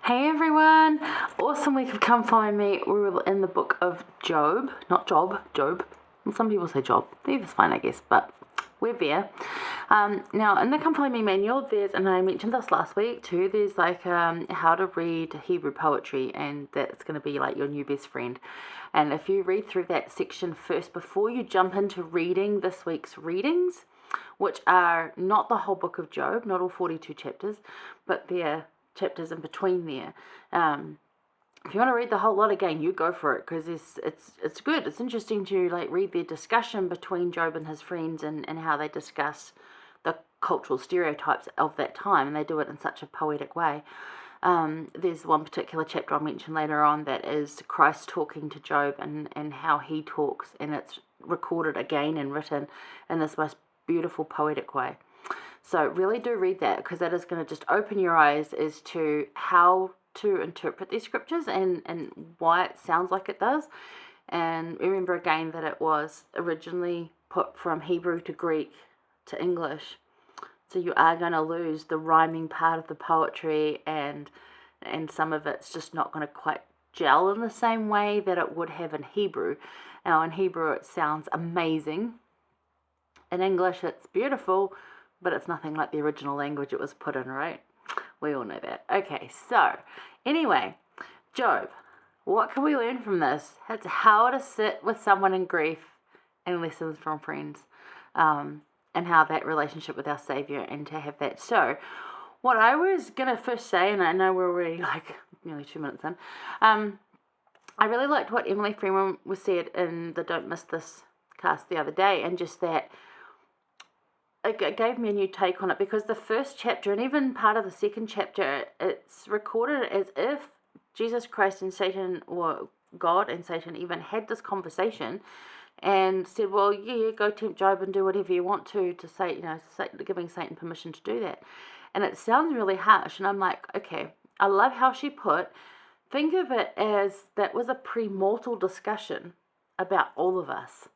Hey everyone! Awesome week of Come Follow Me. We were in the book of Job, not Job, Job. Well, some people say Job. Either's fine, I guess, but we're there. Now, in the Come Follow Me manual, and I mentioned this last week too, there's like how to read Hebrew poetry, and that's going to be like your new best friend. And if you read through that section first before you jump into reading this week's readings, which are not the whole book of Job, not all 42 chapters, but they're chapters in between there. If you want to read the whole lot again, you go for it, because it's good. It's interesting to like read their discussion between Job and his friends, and how they discuss the cultural stereotypes of that time, and they do it in such a poetic way. There's one particular chapter I'll mention later on that is Christ talking to Job, and how he talks, and it's recorded again and written in this most beautiful poetic way. So really do read that, because that is going to just open your eyes as to how to interpret these scriptures and why it sounds like it does. And remember again that it was originally put from Hebrew to Greek to English. So you are going to lose the rhyming part of the poetry, and some of it's just not going to quite gel in the same way that it would have in Hebrew. Now in Hebrew it sounds amazing. In English it's beautiful, but it's nothing like the original language it was put in, right? We all know that. Okay, so anyway, Job, what can we learn from this? It's how to sit with someone in grief and lessons from friends, and how that relationship with our Savior, and to have that. So what I was going to first say, and I know we're already like nearly 2 minutes in, I really liked what Emily Freeman was said in the Don't Miss This cast the other day, and just that it gave me a new take on it, because the first chapter and even part of the second chapter, it's recorded as if Jesus Christ and Satan, or God and Satan, even had this conversation and said, well, yeah, go tempt Job and do whatever you want to say, giving Satan permission to do that. And it sounds really harsh, and I'm like, okay, I love how she think of it as that was a premortal discussion about all of us,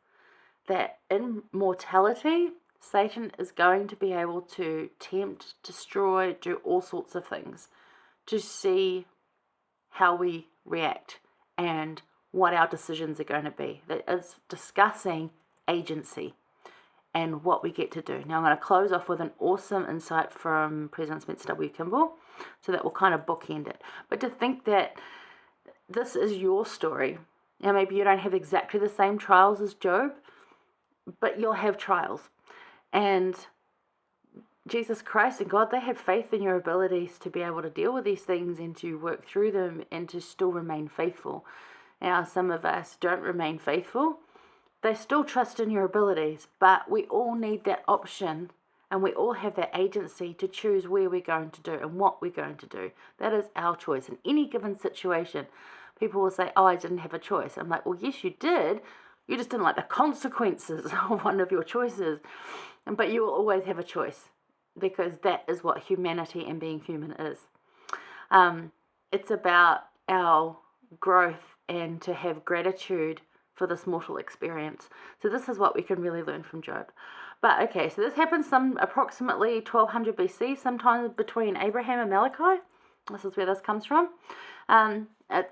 that in mortality, Satan is going to be able to tempt, destroy, do all sorts of things to see how we react and what our decisions are going to be. That is discussing agency and what we get to do. Now I'm going to close off with an awesome insight from President Spencer W. Kimball, so that will kind of bookend it. But to think that this is your story. Now maybe you don't have exactly the same trials as Job, but you'll have trials. And Jesus Christ and God, they have faith in your abilities to be able to deal with these things and to work through them and to still remain faithful. Now, some of us don't remain faithful. They still trust in your abilities, but we all need that option, and we all have that agency to choose where we're going to do and what we're going to do. That is our choice. In any given situation, people will say, oh, I didn't have a choice. I'm like, well, yes, you did. You just didn't like the consequences of one of your choices. But you will always have a choice, because that is what humanity and being human is. It's about our growth and to have gratitude for this mortal experience. So this is what we can really learn from Job. But okay, so this happens approximately 1200 BC, sometime between Abraham and Malachi. This is where this comes from.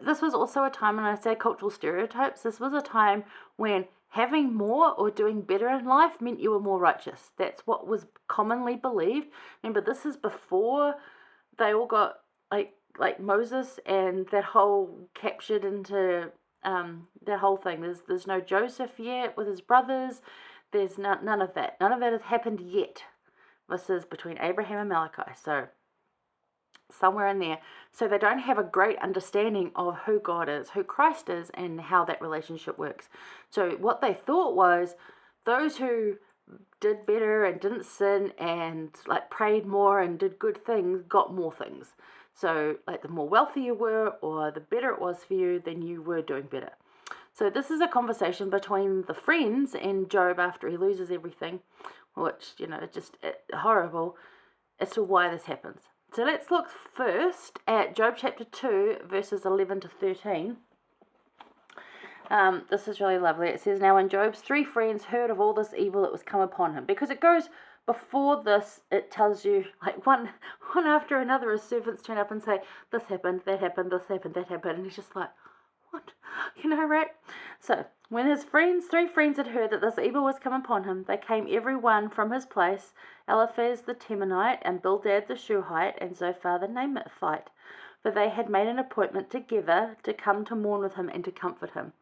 This was also a time, when I say cultural stereotypes, this was a time when having more or doing better in life meant you were more righteous. That's what was commonly believed. Remember, this is before they all got like Moses and that whole captured into that whole thing. There's no Joseph yet with his brothers. There's none of that. None of that has happened yet. This is between Abraham and Malachi. So somewhere in there. So they don't have a great understanding of who God is, who Christ is, and how that relationship works. So what they thought was those who did better and didn't sin and like prayed more and did good things got more things. So like the more wealthy you were, or the better it was for you, then you were doing better. So this is a conversation between the friends and Job after he loses everything, which, just horrible as to why this happens. So let's look first at Job chapter 2, verses 11 to 13. This is really lovely. It says, now when Job's 3 friends heard of all this evil that was come upon him, because it goes before this, it tells you, like, one after another, his servants turn up and say, this happened, that happened, this happened, that happened. And he's just like, what? Right? So, when his three friends had heard that this evil was come upon him, they came every one from his place, Eliphaz the Temanite, and Bildad the Shuhite, and Zophar the Naamathite. For they had made an appointment together to come to mourn with him and to comfort him,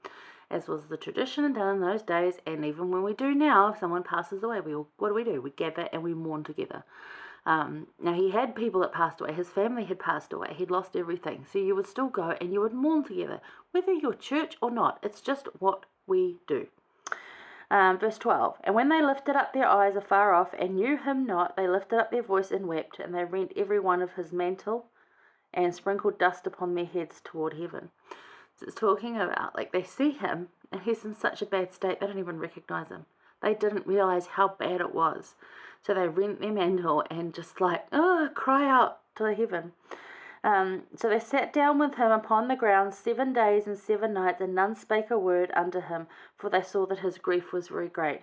as was the tradition done in those days, and even when we do now, if someone passes away, what do? We gather and we mourn together. Now, he had people that passed away. His family had passed away. He'd lost everything. So you would still go and you would mourn together, whether you're church or not. It's just what we do. Verse 12, and when they lifted up their eyes afar off and knew him not, they lifted up their voice and wept, and they rent every one of his mantle and sprinkled dust upon their heads toward heaven. So it's talking about, like, they see him and he's in such a bad state they don't even recognize him. They didn't realize how bad it was. So they rent their mantle and just like, cry out to heaven. So they sat down with him upon the ground 7 days and 7 nights, and none spake a word unto him, for they saw that his grief was very great.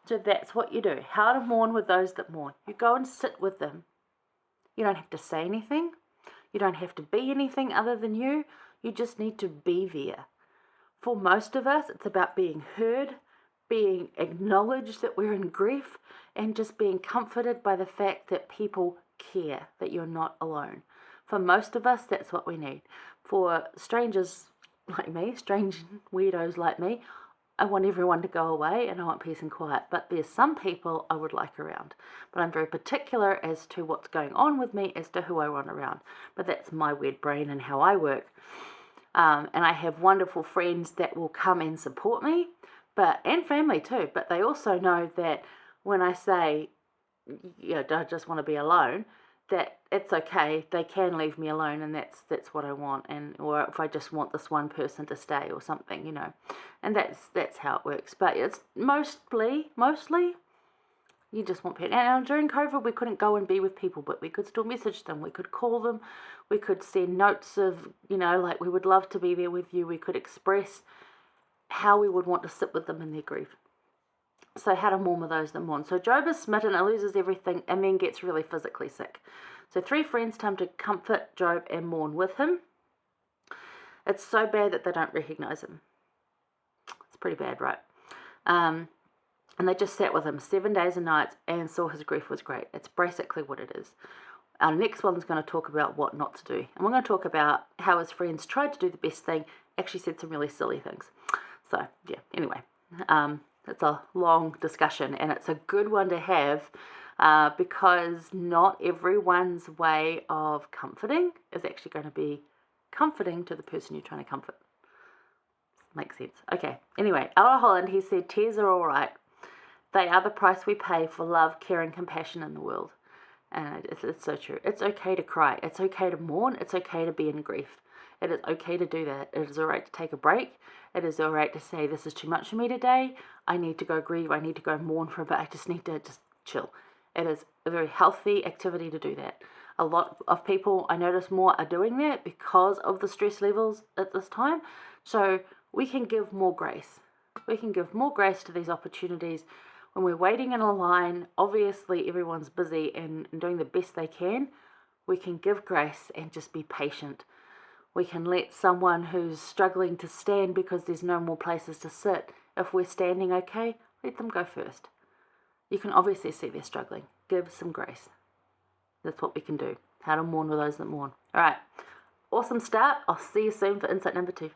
So that's what you do. How to mourn with those that mourn. You go and sit with them. You don't have to say anything. You don't have to be anything other than you. You just need to be there. For most of us, it's about being heard, being acknowledged that we're in grief, and just being comforted by the fact that people care, that you're not alone. For most of us, that's what we need. For strangers like me, strange weirdos like me, I want everyone to go away and I want peace and quiet. But there's some people I would like around. But I'm very particular as to what's going on with me, as to who I want around. But that's my weird brain and how I work. And I have wonderful friends that will come and support me, and family too. But they also know that when I say, I just want to be alone, that it's okay. They can leave me alone, and that's what I want. Or if I just want this one person to stay or something, and that's how it works. But it's mostly you just want people. And during COVID, we couldn't go and be with people, but we could still message them. We could call them. We could send notes of, like, we would love to be there with you. We could express how we would want to sit with them in their grief. So how to mourn with those that mourn. So Job is smitten and loses everything and then gets really physically sick. So 3 friends come to comfort Job and mourn with him. It's so bad that they don't recognize him. It's pretty bad, right? And they just sat with him 7 days and nights and saw his grief was great. It's basically what it is. Our next one's going to talk about what not to do. And we're going to talk about how his friends tried to do the best thing, actually said some really silly things. So, yeah, anyway. It's a long discussion, and it's a good one to have because not everyone's way of comforting is actually going to be comforting to the person you're trying to comfort. Makes sense. Okay, anyway, out of Holland, he said, tears are all right. They are the price we pay for love, care, and compassion in the world. And it's so true. It's okay to cry. It's okay to mourn. It's okay to be in grief. It is okay to do that. It is all right to take a break. It is all right to say, this is too much for me today. I need to go grieve. I need to go mourn for a bit. I just need to just chill. It is a very healthy activity to do that. A lot of people, I notice more, are doing that because of the stress levels at this time. So we can give more grace. We can give more grace to these opportunities. When we're waiting in a line, obviously everyone's busy and doing the best they can. We can give grace and just be patient. We can let someone who's struggling to stand because there's no more places to sit, if we're standing okay, let them go first. You can obviously see they're struggling. Give some grace. That's what we can do. How to mourn with those that mourn. All right. Awesome start. I'll see you soon for insight number 2.